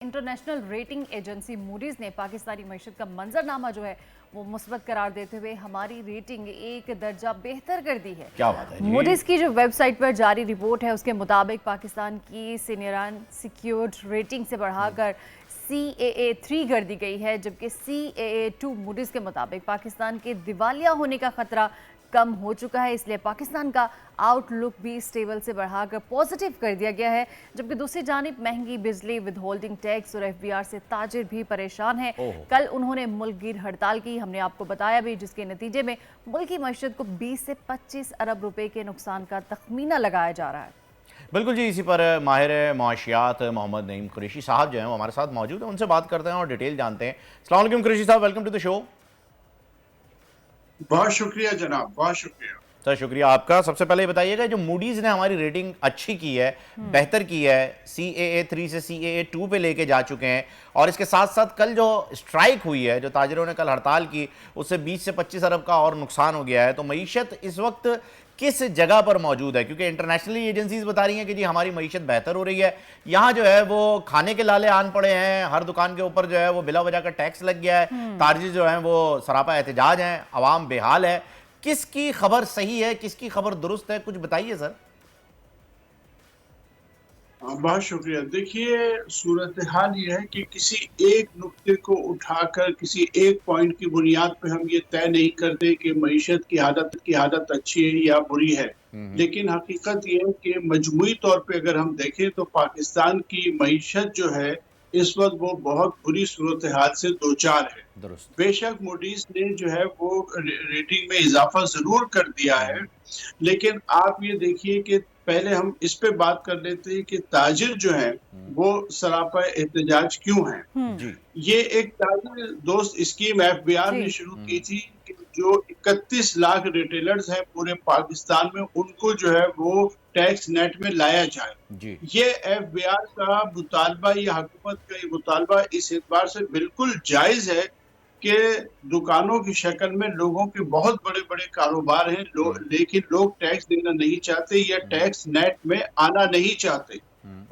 International rating agency Moody's ने पाकिस्तानी मईशत का मंजरनामा जो है वो मुस्बत करार देते हुए हमारी रेटिंग एक दर्जा बेहतर कर दी है। क्या बात है जी। मूडीज की जो वेबसाइट पर जारी रिपोर्ट है उसके मुताबिक पाकिस्तान की सीनियर सिक्योर्ड रेटिंग से बढ़ाकर CAA3 कर दी गई है, जबकि CAA2 मूडीज के मुताबिक पाकिस्तान के दिवालिया होने का खतरा कम हो चुका है, इसलिए पाकिस्तान का आउटलुक भी स्टेबल से बढ़ाकर पॉजिटिव कर दिया गया है। जबकि दूसरी जानिब महंगी बिजली, विदहोल्डिंग टैक्स और FBR से ताजिर भी परेशान हैं। कल उन्होंने मुल्कगीर हड़ताल की, हमने आपको बताया भी, जिसके नतीजे में मुल्क की मईशत को 20 से 25 अरब रुपए के नुकसान का तखमीना लगाया जा रहा है। बिल्कुल जी, इसी पर माहिर मुआशियात मोहम्मद नईम कुरैशी साहब जो हैं वो हमारे साथ मौजूद हैं, उनसे बात करते हैं और डिटेल जानते हैं। अस्सलाम वालेकुम कुरैशी साहब, वेलकम टू द शो। बहुत शुक्रिया जनाब, बहुत शुक्रिया सर। शुक्रिया आपका। सबसे पहले बताइएगा, जो मूडीज़ ने हमारी रेटिंग अच्छी की है, बेहतर की है, CAA3 से CAA2 पे लेके जा चुके हैं, और इसके साथ साथ कल जो स्ट्राइक हुई है, जो ताजिरों ने कल हड़ताल की, उससे 20 से 25 अरब का और नुकसान हो गया है, तो मईशत इस वक्त किस जगह पर मौजूद है? क्योंकि इंटरनेशनली एजेंसीज बता रही हैं कि जी हमारी मईशत बेहतर हो रही है, यहाँ जो है वो खाने के लाले आन पड़े हैं, हर दुकान के ऊपर जो है वो बिला वजह का टैक्स लग गया है, ताजिर जो हैं वो सरापा एहतजाज हैं, अवाम बेहाल है। किसकी खबर सही है, किसकी खबर दुरुस्त है, कुछ बताइए सर। बहुत शुक्रिया। देखिए, सूरत हाल ये है कि किसी एक नुक्ते को उठाकर किसी एक पॉइंट की बुनियाद पे हम ये तय नहीं करते कि मईशत की हालत अच्छी है या बुरी है। लेकिन हकीकत ये है कि मजमूई तौर पे अगर हम देखें तो पाकिस्तान की मईशत जो है इस वक्त वो बहुत बुरी सूरत हाल से दो चार है। बेशक मूडीज ने जो है वो रेटिंग में इजाफा जरूर कर दिया है, लेकिन आप ये देखिए कि पहले हम इस पे बात कर लेते हैं कि ताजिर जो है वो सरापा एहतजाज क्यों है। ये एक ताजिर दोस्त स्कीम FBR ने शुरू की थी कि जो 31 लाख रिटेलर्स हैं पूरे पाकिस्तान में, उनको जो है वो टैक्स नेट में लाया जाए। ये FBR का मुतालबा, ये हुकूमत का ये मुतालबा इस एतबार से बिल्कुल जायज है कि दुकानों की शक्ल में लोगों के बहुत बड़े बड़े कारोबार हैं, लेकिन लोग टैक्स देना नहीं चाहते या टैक्स नेट में आना नहीं चाहते।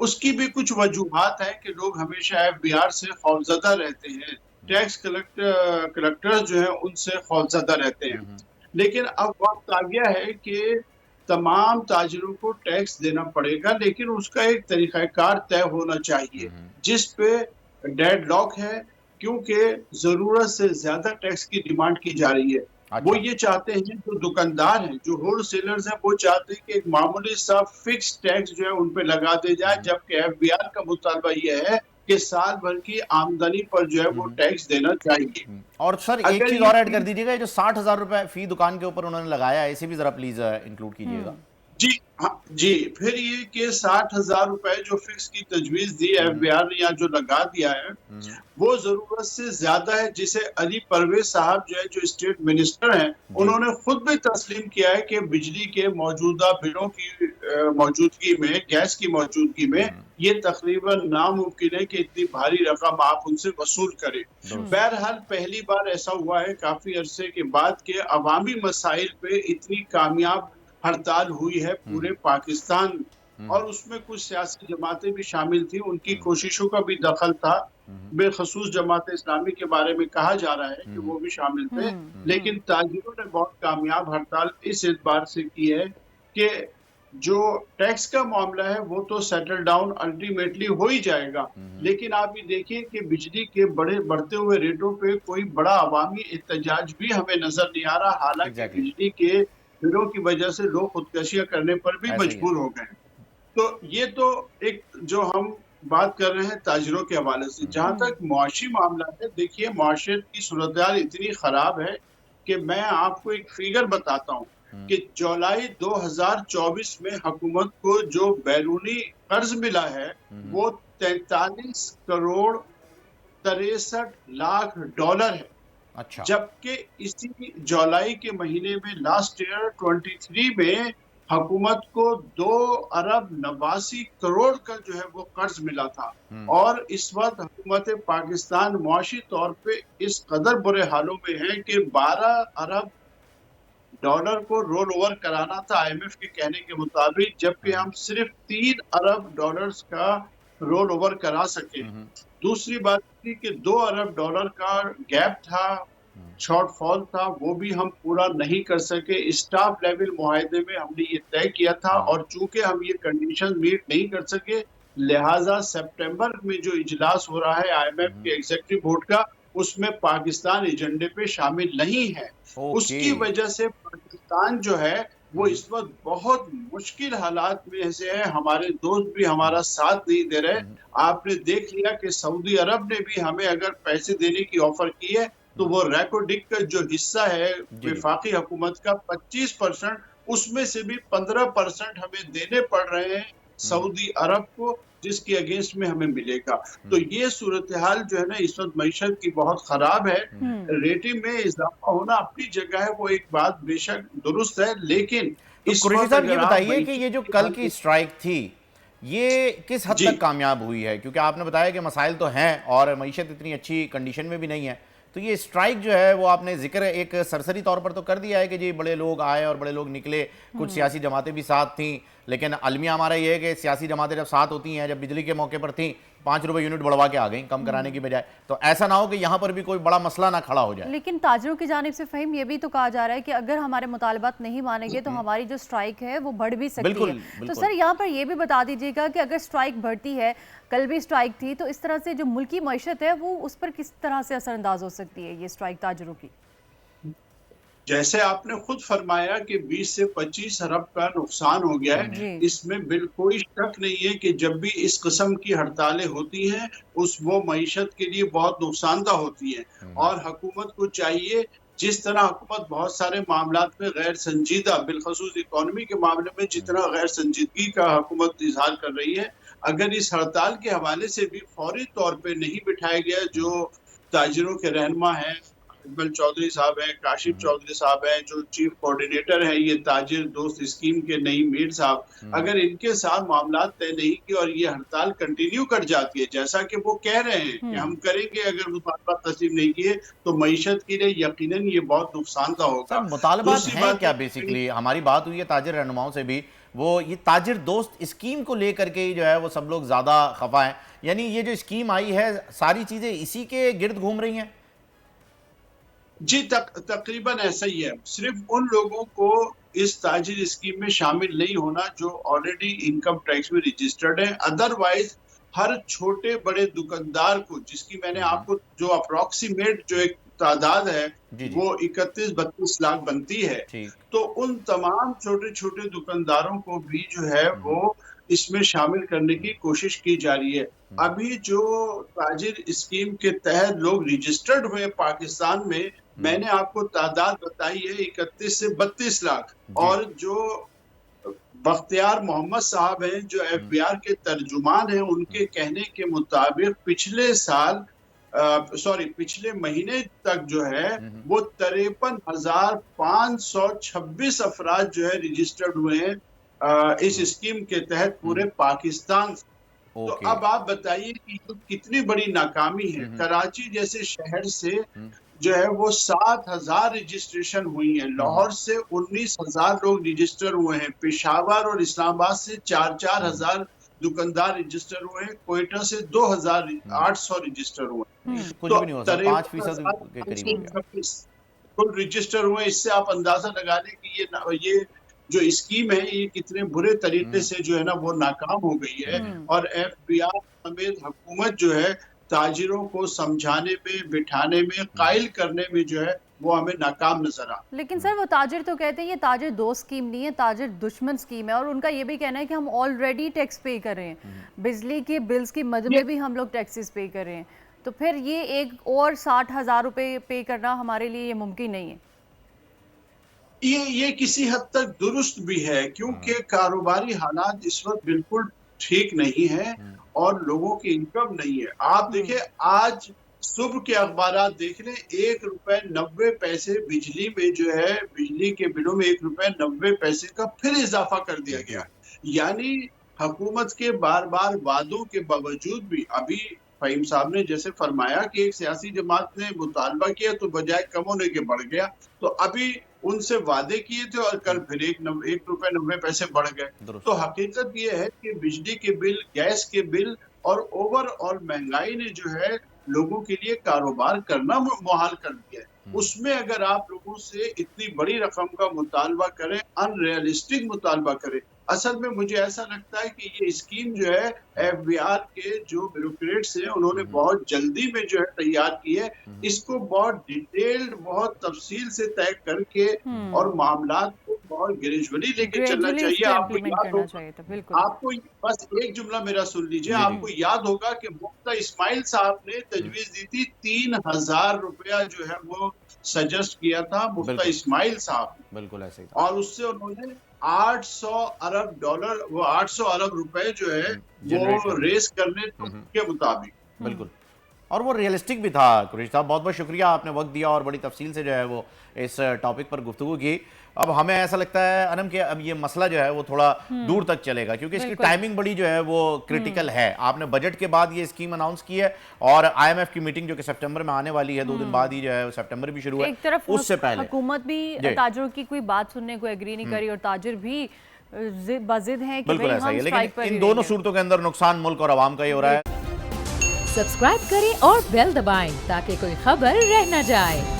उसकी भी कुछ वजूहात है कि लोग हमेशा FBR से खौफजदा रहते हैं, टैक्स कलेक्टर्स जो है उनसे खौफजदा रहते हैं। लेकिन अब वक्त आ गया है कि तमाम ताजिरों को टैक्स देना पड़ेगा, लेकिन उसका एक तरीकाकार तय होना चाहिए जिस पे डेडलॉक है, क्योंकि जरूरत से ज्यादा टैक्स की डिमांड की जा रही है। वो ये चाहते हैं, जो दुकानदार हैं, जो होलसेलर्स हैं, वो चाहते हैं कि एक मामूली सा फिक्स टैक्स जो है उन पे लगा दे जाए, जबकि FBR का मुतालबा ये है कि साल भर की आमदनी पर जो है वो टैक्स देना चाहिए। और सर एक चीज और ऐड कर दीजिएगा, जो 60,000 रुपए फी दुकान के ऊपर उन्होंने लगाया है, इसे भी जरा प्लीज इंक्लूड कीजिएगा। जी हाँ जी। फिर ये कि 60,000 रुपए जो फिक्स की तजवीज दी FBR ने या जो लगा दिया है वो जरूरत से ज्यादा है, जिसे अली परवेज साहब जो है, जो स्टेट मिनिस्टर हैं, उन्होंने खुद भी तस्लीम किया है कि बिजली के मौजूदा बिलों की मौजूदगी में, गैस की मौजूदगी में ये तकरीबन नामुमकिन है कि इतनी भारी रकम आप उनसे वसूल करें। बहरहाल पहली बार ऐसा हुआ है काफी अरसे के बाद के अवामी मसाइल पे इतनी कामयाब हड़ताल हुई है पूरे पाकिस्तान, और उसमें कुछ सियासी जमातें भी शामिल थी, उनकी कोशिशों का भी दखल था। बेखसूस जमात इस्लामी के बारे में कहा जा रहा है कि वो भी शामिल थे, लेकिन ताजिरों ने बहुत कामयाब हड़ताल इस एतबार से की है कि जो टैक्स का मामला है वो तो सेटल डाउन अल्टीमेटली हो ही जाएगा, लेकिन आप ये देखिए कि बिजली के बढ़ते हुए रेटों पे कोई बड़ा अवामी एहतजाज भी हमें नजर नहीं आ रहा। हालांकि बिजली के बिलों की वजह से लोग खुदकशियां करने पर भी मजबूर हो गए। तो ये तो एक जो हम बात कर रहे हैं ताजिरों के हवाले से। जहां तक मुआशी मामला है, देखिए मुआशरत की सूरत इतनी खराब है कि मैं आपको एक फिगर बताता हूँ कि जुलाई 2024 में हुकूमत को जो बैरूनी कर्ज मिला है वो 43 करोड़ 63 लाख डॉलर है। अच्छा। जबकि इसी जुलाई के महीने में लास्ट ईयर 23 में हुकूमत को 2 अरब 89 करोड़ का जो है वो कर्ज मिला था, और इस वक्त हुकूमत पाकिस्तान मुआशी तौर पे इस कदर बुरे हालों में है कि 12 अरब डॉलर को रोल ओवर कराना था IMF के कहने के मुताबिक, जबकि हम सिर्फ 3 अरब डॉलर्स का रोल ओवर करा सके। दूसरी बात थी कि $2 अरब का गैप था, शॉर्टफॉल था, वो भी हम पूरा नहीं कर सके। स्टाफ लेवल मुआहदे में हमने ये तय किया था और चूंकि हम ये कंडीशन मीट नहीं कर सके, लिहाजा सितंबर में जो इजलास हो रहा है आईएमएफ के एग्जीक्यूटिव बोर्ड का, उसमें पाकिस्तान एजेंडे पे शामिल नहीं है। ओके। उसकी वजह से पाकिस्तान जो है वो इस वक्त बहुत मुश्किल हालात में से है। हमारे दोस्त भी हमारा साथ नहीं दे रहे। आपने देख लिया कि सऊदी अरब ने भी हमें अगर पैसे देने की ऑफर की है, तो वो रैकोडिक का जो हिस्सा है जी। वफाकी हुकूमत का 25%, उसमें से भी 15% हमें देने पड़ रहे हैं सऊदी अरब को, जिसके अगेंस्ट में हमें मिलेगा। तो ये सूरत हाल जो है ना इस वक्त मईशत की बहुत खराब है। रेटिंग में इजाफा होना अपनी जगह है, वो एक बात बेशक दुरुस्त है, लेकिन तो इस कुरैशी वक्त साहब ये अगर आप बताइए कि ये जो कल की स्ट्राइक थी, ये किस हद जी। तक कामयाब हुई है? क्योंकि आपने बताया कि मसाइल तो हैं और मईशत इतनी अच्छी कंडीशन में भी नहीं है, तो ये स्ट्राइक जो है वो आपने जिक्र एक सरसरी तौर पर तो कर दिया है कि जी बड़े लोग आए और बड़े लोग निकले, कुछ सियासी जमातें भी साथ थीं, लेकिन अलमिया हमारा ये है कि सियासी जमातें जब साथ होती हैं, जब बिजली के मौके पर थीं, 5 रुपए यूनिट बढ़वा के आ गई कम कराने की बजाय, तो ऐसा ना हो कि यहाँ पर भी कोई बड़ा मसला ना खड़ा हो जाए। लेकिन ताजिरों की जानिब से फ़हीम ये भी तो कहा जा रहा है कि अगर हमारे मुतालबात नहीं मानेंगे तो हमारी जो स्ट्राइक है वो बढ़ भी सकती बिल्कुल, है। तो बिल्कुल। सर यहाँ पर ये भी बता दीजिएगा कि अगर स्ट्राइक बढ़ती है, कल भी स्ट्राइक थी, तो इस तरह से जो मुल्की मईशत है वो उस पर किस तरह से असरअंदाज हो सकती है ये स्ट्राइक ताजिरों की? जैसे आपने खुद फरमाया कि 20 से 25 अरब का नुकसान हो गया है, जी। इसमें कोई शक नहीं है कि जब भी इस किस्म की हड़तालें होती हैं, वो मईशत के लिए बहुत नुकसानदा होती हैं। और हुकूमत को चाहिए, जिस तरह हुकूमत बहुत सारे मामलात में गैर संजीदा, बिलखसूस इकॉनमी के मामले में जितना गैर संजीदगी का हुकूमत इजहार कर रही है, अगर इस हड़ताल के हवाले से भी फौरी तौर पे नहीं बिठाया गया, जो ताजिरों के रहनुमा हैं, अकमल चौधरी साहब हैं, काशिफ चौधरी साहब हैं, जो चीफ कोऑर्डिनेटर है ये ताजिर दोस्त स्कीम के, नईम मीर साहब, अगर इनके साथ मामलात तय नहीं किए और ये हड़ताल कंटिन्यू कर जाती है, जैसा कि वो कह रहे हैं कि हम करेंगे, अगर मुतालबात तस्लीम नहीं किए तो मईशत के लिए यकीनन ये बहुत नुकसानदा होगा। सर मुतालबात दूसरी हैं बात क्या? बेसिकली हमारी बात हुई है ताजिर रहनुमाओं से भी, वो ये ताजिर दोस्त स्कीम को लेकर के ही जो है वो सब लोग ज्यादा खफा हैं, यानी ये जो स्कीम आई है सारी चीजें इसी के गिर्द घूम रही हैं। जी, तकरीबन ऐसा ही है। सिर्फ उन लोगों को इस ताजिर स्कीम में शामिल नहीं होना जो ऑलरेडी इनकम टैक्स में रजिस्टर्ड है। अदरवाइज हर छोटे बड़े दुकानदार को, जिसकी मैंने आपको जो अप्रोक्सीमेट जो एक तादाद है जी, जी। वो 31-32 लाख बनती है, ठीक। तो उन तमाम छोटे छोटे दुकानदारों को भी जो है वो इसमें शामिल करने की कोशिश की जा रही है। अभी जो ताजिर स्कीम के तहत लोग रजिस्टर्ड हुए पाकिस्तान में, मैंने आपको तादाद बताई है 31 से 32 लाख। और जो बख्तियार मोहम्मद साहब हैं जो एफबीआर के तर्जुमान हैं, उनके कहने के मुताबिक पिछले महीने तक जो है वो 53,526 अफराद जो है रजिस्टर्ड हुए हैं इस स्कीम के तहत पूरे पाकिस्तान। तो अब आप बताइए कि ये कितनी बड़ी नाकामी है। कराची जैसे शहर से जो है वो 7,000 रजिस्ट्रेशन हुई है, लाहौर से 19,000 लोग रजिस्टर हुए हैं, पेशावर और इस्लामाबाद से 4-4 हजार दुकानदार रजिस्टर हुए हैं, कोयटा से 2,800 रजिस्टर हुए हैं। कुछ भी नहीं हो सकता, 5% के करीब हो गया। कुल रजिस्टर हुए, इससे आप अंदाजा लगा लें कि ये जो स्कीम है ये कितने बुरे तरीके से जो है ना वो नाकाम हो गई है। और एफबीआर समेत हुकूमत जो है ताजिरों को समझाने में, बिठाने में, कायल करने में जो है वो हमें नाकाम नजर आ। लेकिन सर वो ताजिर तो कहते हैं ये ताजिर दोस्त स्कीम नहीं है, ताजिर दुश्मन स्कीम है, और उनका ये भी कहना है कि हम ऑलरेडी टैक्स पे कर रहे हैं, बिजली के बिल्स की मद में भी हम लोग टैक्सेस पे कर रहे हैं, तो फिर ये एक और 60,000 रुपये पे करना हमारे लिए ये मुमकिन नहीं है। ये किसी हद तक दुरुस्त भी है, क्योंकि कारोबारी हालात इस वक्त बिल्कुल ठीक नहीं है और लोगों की इनकम नहीं है। आप देखिए आज सुबह के अखबार देख लें, 1 रुपए 90 पैसे बिजली में जो है, बिजली के बिलों में 1 रुपए 90 पैसे का फिर इजाफा कर दिया गया। यानी हुकूमत के बार बार वादों के बावजूद भी, अभी फहीम साहब ने जैसे फरमाया कि एक सियासी जमात ने मुतालबा किया तो बजाय कम होने के बढ़ गया, तो अभी उनसे वादे किए थे और कल फिर 1 रुपए 90 पैसे बढ़ गए। तो हकीकत ये है कि बिजली के बिल, गैस के बिल और ओवरऑल महंगाई ने जो है लोगों के लिए कारोबार करना मुहाल कर दिया है। उसमें अगर आप लोगों से इतनी बड़ी रकम का मुतालबा करें, अनरियलिस्टिक मुतालबा करें, असल में मुझे ऐसा लगता है कि ये स्कीम जो है एफबीआर के जो ब्यूरोक्रेट्स हैं उन्होंने बहुत जल्दी में जो है तैयार की है। इसको बहुत डिटेल्ड, बहुत तफसील से तय करके और मामलात को बहुत ग्रेजुअली लेके चलना ग्रेजुअली चाहिए। इसको आपको इम्प्लीमेंट याद करना होगा, चाहिए था, बिल्कुल। आपको बस एक जुमला मेरा सुन लीजिए। जी, जी। आपको याद होगा कि मुफ्ता इस्माइल साहब ने तजवीज दी थी, 3,000 रुपया जो है वो सजेस्ट किया था मुफ्ता बिल्कुल। इस्माइल साहब ने। बिल्कुल ऐसे ही था। और उससे उन्होंने 800 अरब डॉलर, वो 800 अरब रुपए जो है जनरेट वो कर रेस करने के मुताबिक। बिल्कुल। और वो रियलिस्टिक भी था। कुरैशी साहब, बहुत बहुत शुक्रिया, आपने वक्त दिया और बड़ी तफसील से जो है वो इस टॉपिक पर गुफ्तगू की। अब हमें ऐसा लगता है अनम कि अब ये मसला जो है वो थोड़ा दूर तक चलेगा, क्योंकि इसकी बिल्कुल। टाइमिंग बड़ी जो है वो क्रिटिकल है। आपने बजट के बाद ये स्कीम अनाउंस की है और IMF की मीटिंग जो कि सितंबर में आने वाली है, 2 दिन बाद ही जो है सितंबर भी शुरू है, एक तरफ उससे पहले हुकूमत भी जी। ताजरों की कोई बात सुनने को एग्री नहीं करी और ताजिर भी बाजिद हैं कि बिल्कुल भाई ऐसा ही हम है। स्ट्राइक पर लेकिन ही इन दोनों रहेंगे। सूरतों के अंदर नुकसान मुल्क और आवाम का ही हो रहा है। सब्सक्राइब करें और बेल दबाएं ताकि कोई खबर रह न जाए।